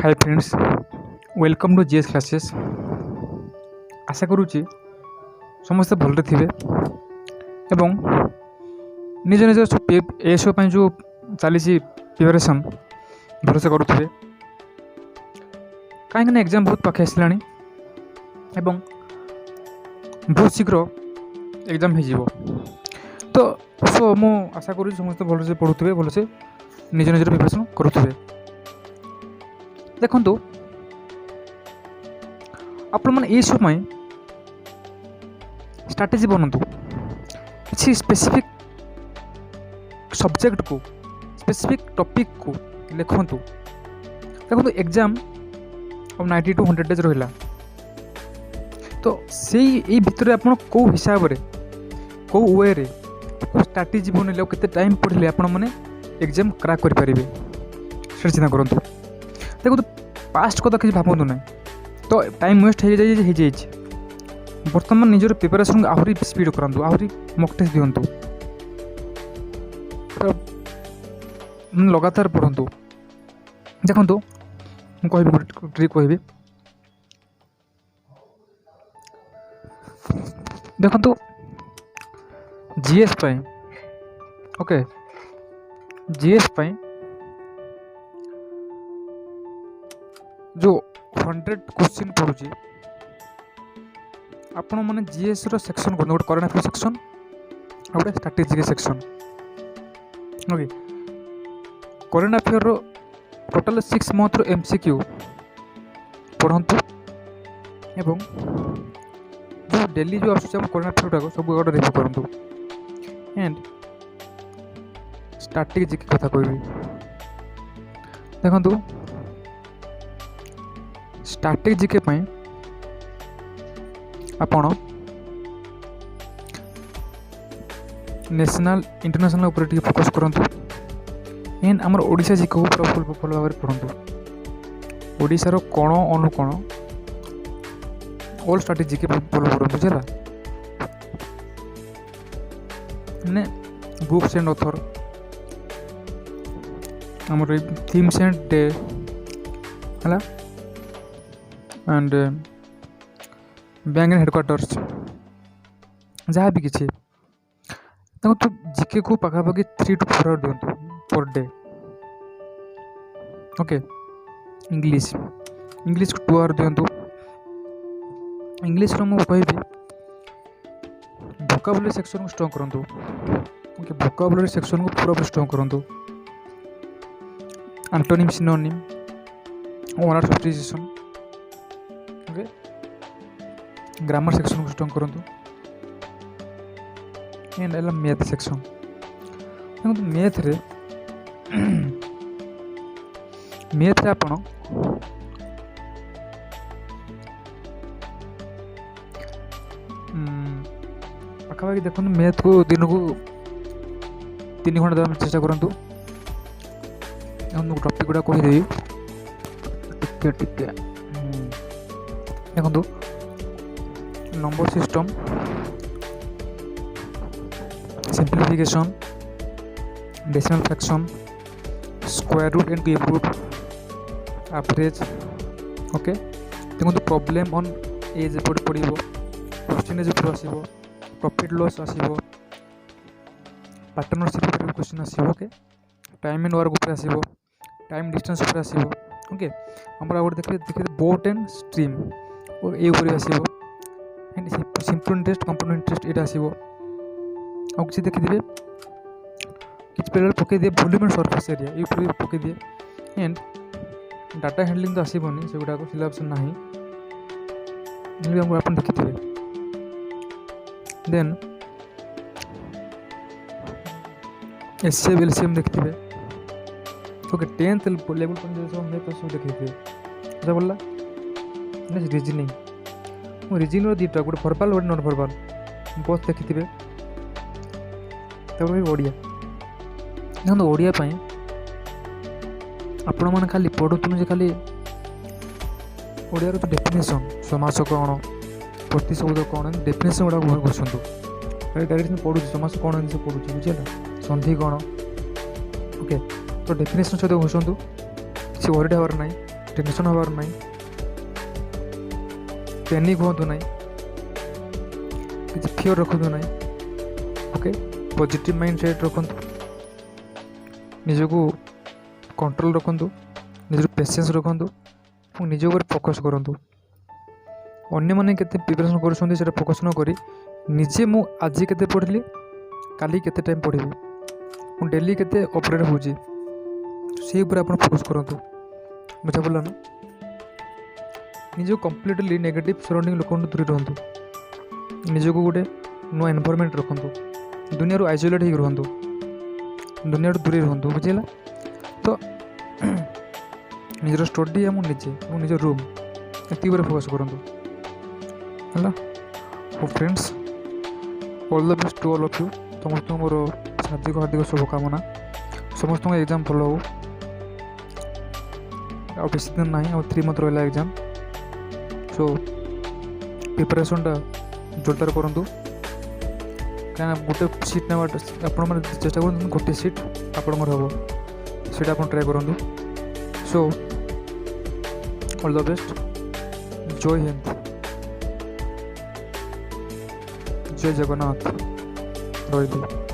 Hi friends, welcome to GS classes. आशा करुच्ची समस्ते भलरे थिबे एवं निज निज एसओ जो चली प्रिपरेशन भलसे करुवे कहीं एग्जाम बहुत पाखे आसला एवं बहुत शीघ्र एग्जाम हो तो सो मु आशा करूँ समस्ते भलसे पढ़ुवे भलसे निज निज प्रिपरेशन करुवे। देखो आपण मैंने ये समय स्ट्राटेजी बनातु किसी स्पेसिफिक सब्जेक्ट को स्पेसिफिक टॉपिक को लिखतु। देखो एग्जाम अब 90 to 100 डेज रहा तो से भितर आप कौ हिसाब से कौ वे रे कौ स्ट्राटेजी बनइले केते टाइम पढ़ले आपण मैंने एग्जाम क्रैक कर पारे से चिंता करूँ। देखो पास्ट कथा किसी भावतु ना तो टाइम वेस्ट हो जाए बर्तमान निजर प्रिपरेशन आहरी स्पीड करातु आहरी मक टेस्ट दिंतु लगातार पढ़ु। देखो मुझे ट्रिक कहि देखो जीएस पाई ओके जीएस पाई जो 100 क्वेश्चन पड़ुची आपण मैंने जीएस रो सेक्शन कर गोटे करंट अफेयर सेक्शन और गोटे strategic section. Okay current affair रो टोटल 6 मंथ रो एमसीक्यू पढ़ंतु एवं जो डेली जो आसुचे करंट अफेयर टाको सब गोटे रिव्यू करंतु एंड स्ट्रैटेजिक कथा कहबी। देखंतु स्ट्रैटेजी के पाई आपण नेशनल इंटरनेशनल ऊपर टी फोकस करंतु एंड हमर ओडिशा जी को पूरा फुल भाव में पढ़ंतु। ओडिशा रो कोण अनुकोण ऑल स्ट्रैटेजी के फॉलो करंतु बुझला ने बुक्स एंड ऑथर हमर थीम्स एंड डे हला एंड बैंक एंड हेडक्वार्टर्स जहाँ भी किसी तो जीके को पाखापाखि 3 to 4 our दिंतु per day. Okay English को 2 आवर दिंतु। इंग्लिश मुझे कहबी वोकाबुलरी सेक्शन को स्ट्रॉन्ग करंतु। ओके वोकाबुलरी सेक्शन को पूरा स्ट्रॉन्ग करंतु। Antonym synonym word substitution okay grammar section को स्ट्रॉन्ग करंतु एंड एला मैथ सेक्शन। देखो मैथ रे आपण पाखापाखि देखो मैथ को दिन को 3 घंटा देवा चेष्टा करंतु। टॉपिक गुड़ा कहीदेवी टिके टिके देखो number system simplification decimal fraction square root and cube root average. Okay देखो प्रॉब्लम ऑन एज पड़ो परसेंटेज ऊपर आसो प्रॉफिट लॉस आसो पार्टनरशिप क्वेश्चन आसो। ओके टाइम एंड वर्क ऊपर आसो टाइम डिस्टेंस ऊपर आसो। ओके हमरा गोटे देखिए बोट एंड स्ट्रीम और ए ऊपर आसो सिंपल इंटरेस्ट कंपाउंड इंटरेस्ट ये आसो और किसी देखिए किसी पे पकई दिए वॉल्यूम एंड सरफेस एरिया ये पकई दिए एंड डाटा हैंडलिंग तो आसबनी से गुड़ाक सिलेबस ना आप देखिए देन एचसीएफ एलसीएम देखिए। ओके 10th लेवल पर सब देखिए अच्छा बोला रिजनिंग रिजनिंग दुटा गोटे भर्बाल गोटे नॉन भर्बाल बहुत देखिए। ओडिया देखो ओडिया आपण मैंने खाली पढ़ुन खाली ओडिया तो डेफिनेशन समास कौन प्रतिशब्द कौन डेफिनेशन गुड़ा घुसतु डायरेक्ट पढ़ू समास कौन जिन पढ़ू बुझेगा संधि कौन। ओके तो डेफिनेशन सहित घुसतु किसी वरीड हबार ना टेंशन हबार ना पैनिक हूँ ना किसी फियर रखु ना ओके पॉजिटिव माइंड सेट रखु निजक कंट्रोल रखु निजर पेशेंस रखु निज ऊपर फोकस करूँ अन्य मैंने केते प्रिपरेशन कर फोकस न करी निजे मु आज केते पढ़ली काली केते टाइम पढ़ी मु डेली केते अपडेट होची से ऊपर आप फोकस करूँ बुझा पड़ा ना निज कम्प्लीटली नेगेटिव सराउंडिंग लोक दूर रुहतु निजक गोटे नुआ एनवायरनमेंट रखु दुनिया आइसोलेट हो रुहतु दुनिया दूर रुहतु बुझेगा तो निजर स्टडी है निज रूम ये फोकस करूँ है friends all the best to all of you समस्त मोर हार्दिक हार्दिक शुभकामना समस्त एग्जाम भल हो बेस दिन ना 3 मंथ रहा एग्जाम सो प्रिपरेशन जोरदार करूँ क्या गोटे सीट ना आप चेष्टा कर गोटे सीट आपण हम सीटा आप ट्राए करूँ सो ऑल द बेस्ट जय हिंद जय जगन्नाथ रही।